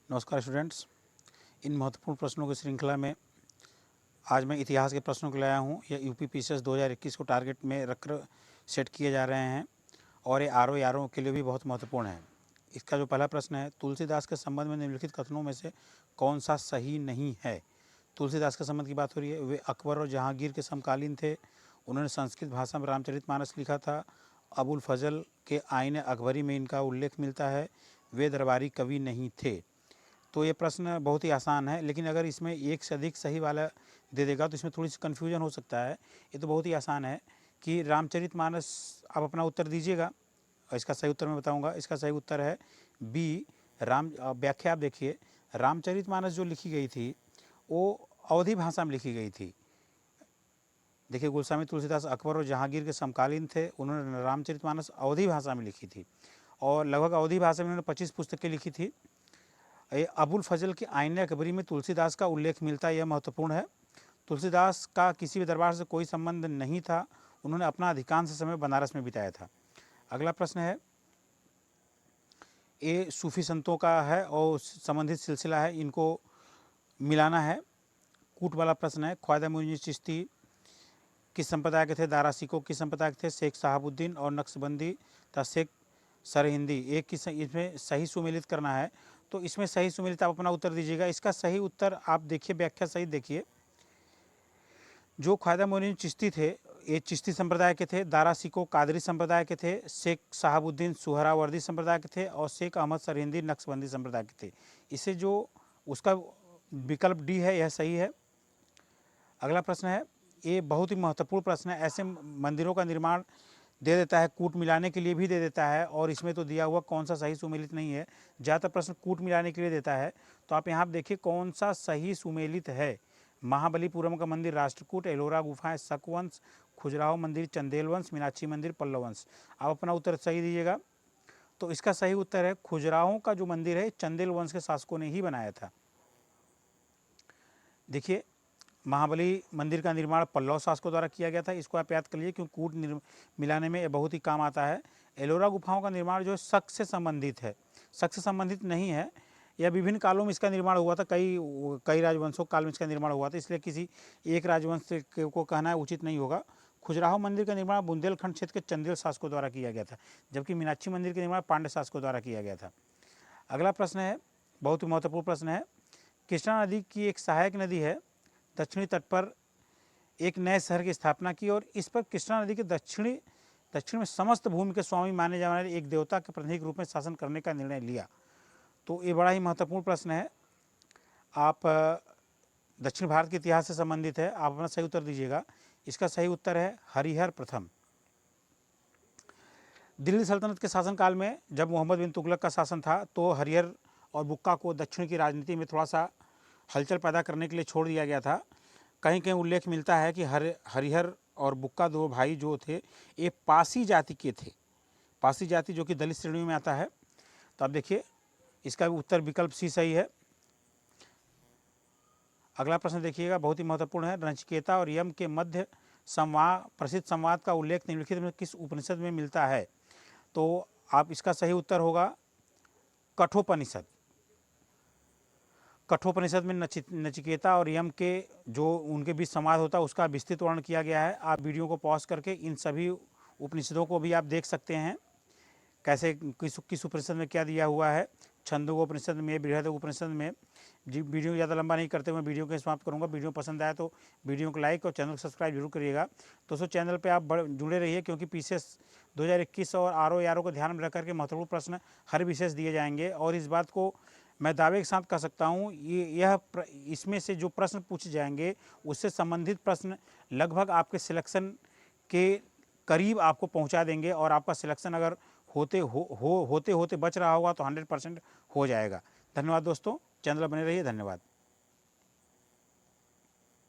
नमस्कार स्टूडेंट्स। इन महत्वपूर्ण प्रश्नों की श्रृंखला में आज मैं इतिहास के प्रश्नों को लाया हूँ। यह यूपी पीसीएस 2021 को टारगेट में रखकर सेट किए जा रहे हैं और ये आरओ के लिए भी बहुत महत्वपूर्ण है। इसका जो पहला प्रश्न है, तुलसीदास के संबंध में निम्नलिखित कथनों में से कौन सा सही नहीं है। तुलसीदास के संबंध की बात हो रही है। वे अकबर और जहांगीर के समकालीन थे। उन्होंने संस्कृत भाषा में रामचरितमानस लिखा था। अबुल फजल के आईन अकबरी में इनका उल्लेख मिलता है। वे दरबारी कवि नहीं थे। तो ये प्रश्न बहुत ही आसान है, लेकिन अगर इसमें एक से अधिक सही वाला दे देगा तो इसमें थोड़ी सी कन्फ्यूजन हो सकता है। ये तो बहुत ही आसान है कि रामचरितमानस। आप अपना उत्तर दीजिएगा और इसका सही उत्तर मैं बताऊंगा। इसका सही उत्तर है बी, राम। व्याख्या आप देखिए, रामचरितमानस जो लिखी गई थी वो अवधी भाषा में लिखी गई थी। देखिए, गोस्वामी तुलसीदास अकबर और जहांगीर के समकालीन थे। उन्होंने रामचरितमानस अवधी भाषा में लिखी थी और लगभग अवधी भाषा में उन्होंने 25 पुस्तकें लिखी थी। अबुल फजल के आईन अकबरी में तुलसीदास का उल्लेख मिलता है, यह महत्वपूर्ण है। तुलसीदास का किसी भी दरबार से कोई संबंध नहीं था। उन्होंने अपना अधिकांश समय बनारस में बिताया था। अगला प्रश्न है, ये सूफी संतों का है और संबंधित सिलसिला है, इनको मिलाना है। कूट वाला प्रश्न है। ख्वाजा मोइनुद्दीन चिश्ती किस संप्रदाय के थे? दारा सिकों किस संप्रदाय के थे? शेख साहबुद्दीन और नक्शबंदी तथा शेख सरहिंदी। एक की इसमें सही सुमेलित करना है, तो इसमें सही सुमेलित आप अपना उत्तर दीजिएगा। इसका सही उत्तर आप देखिए, व्याख्या सही देखिए। जो ख्वाजा मोइनुद्दीन चिश्ती थे ये चिश्ती संप्रदाय के थे। दारा सिको कादरी संप्रदाय के थे। शेख साहबुद्दीन सुहरावर्दी संप्रदाय के थे और शेख अहमद सरहिंदी नक्शबंदी संप्रदाय के थे। इसे जो उसका विकल्प डी है यह सही है। अगला प्रश्न है, ये बहुत ही महत्वपूर्ण प्रश्न है। ऐसे मंदिरों का निर्माण दे देता है, कूट मिलाने के लिए भी दे देता है, और इसमें तो दिया हुआ कौन सा सही सुमेलित नहीं है। ज़्यादातर प्रश्न कूट मिलाने के लिए देता है, तो आप यहाँ देखिए कौन सा सही सुमेलित है। महाबलीपुरम का मंदिर राष्ट्रकूट, एलोरा गुफाएं शकवंश, खजुराहो मंदिर चंदेल वंश, मीनाक्षी मंदिर पल्लव वंश। आप अपना उत्तर सही दीजिएगा। तो इसका सही उत्तर है खजुराहो का जो मंदिर है चंदेल वंश के शासकों ने ही बनाया था। देखिए, महाबली मंदिर का निर्माण पल्लव शासकों द्वारा किया गया था। इसको आप याद कर लीजिए क्योंकि कूट मिलाने में बहुत ही काम आता है। एलोरा गुफाओं का निर्माण जो है शक से संबंधित है, शक से संबंधित नहीं है। यह विभिन्न कालों में इसका निर्माण हुआ था, कई राजवंशों काल में इसका निर्माण हुआ था, इसलिए किसी एक राजवंश को कहना उचित नहीं होगा। खजुराहो मंदिर का निर्माण बुंदेलखंड क्षेत्र के चंदेल शासकों द्वारा किया गया था, जबकि मीनाक्षी मंदिर का निर्माण पांड्य शासकों द्वारा किया गया था। अगला प्रश्न है, बहुत ही महत्वपूर्ण प्रश्न है। कृष्णा नदी की एक सहायक नदी है, दक्षिणी तट पर एक नए शहर की स्थापना की और इस पर कृष्णा नदी के दक्षिण में समस्त भूमि के स्वामी माने जाने वाले एक देवता के प्रतिनिधि रूप में शासन करने का निर्णय लिया। तो ये बड़ा ही महत्वपूर्ण प्रश्न है। आप दक्षिण भारत के इतिहास से संबंधित है, आप अपना सही उत्तर दीजिएगा। इसका सही उत्तर है हरिहर प्रथम। दिल्ली सल्तनत के शासनकाल में जब मोहम्मद बिन तुगलक का शासन था तो हरिहर और बुक्का को दक्षिण की राजनीति में थोड़ा सा हलचल पैदा करने के लिए छोड़ दिया गया था। कहीं कहीं उल्लेख मिलता है कि हरिहर और बुक्का दो भाई जो थे ये पासी जाति के थे। पासी जाति जो कि दलित श्रेणी में आता है। तो आप देखिए, इसका उत्तर विकल्प सी सही है। अगला प्रश्न देखिएगा, बहुत ही महत्वपूर्ण है। नचिकेता और यम के मध्य प्रसिद्ध संवाद का उल्लेख निम्नलिखित में किस उपनिषद में मिलता है? तो आप इसका सही उत्तर होगा कठोपनिषद। कठोपनिषद में नचिकेता और यम के जो उनके बीच संवाद होता है उसका विस्तृत वर्णन किया गया है। आप वीडियो को पॉज करके इन सभी उपनिषदों को भी आप देख सकते हैं, कैसे किस उपनिषद में क्या दिया हुआ है। छंदोपनिषद में, बृहदोपनिषद में। जी, वीडियो ज़्यादा लंबा नहीं करते हुए वीडियो को समाप्त करूँगा। वीडियो पसंद आए तो वीडियो को लाइक और चैनल को सब्सक्राइब जरूर करिएगा। दोस्तों, चैनल पे आप जुड़े रहिए क्योंकि पीसीएस 2021 और आरओ को ध्यान में रख करके महत्वपूर्ण प्रश्न हर विशेष दिए जाएंगे। और इस बात को मैं दावे के साथ कह सकता हूँ, इसमें से जो प्रश्न पूछे जाएंगे उससे संबंधित प्रश्न लगभग आपके सिलेक्शन के करीब आपको पहुँचा देंगे और आपका सिलेक्शन अगर होते होते बच रहा होगा तो 100% हो जाएगा। धन्यवाद दोस्तों, चैनल बने रहिए। धन्यवाद।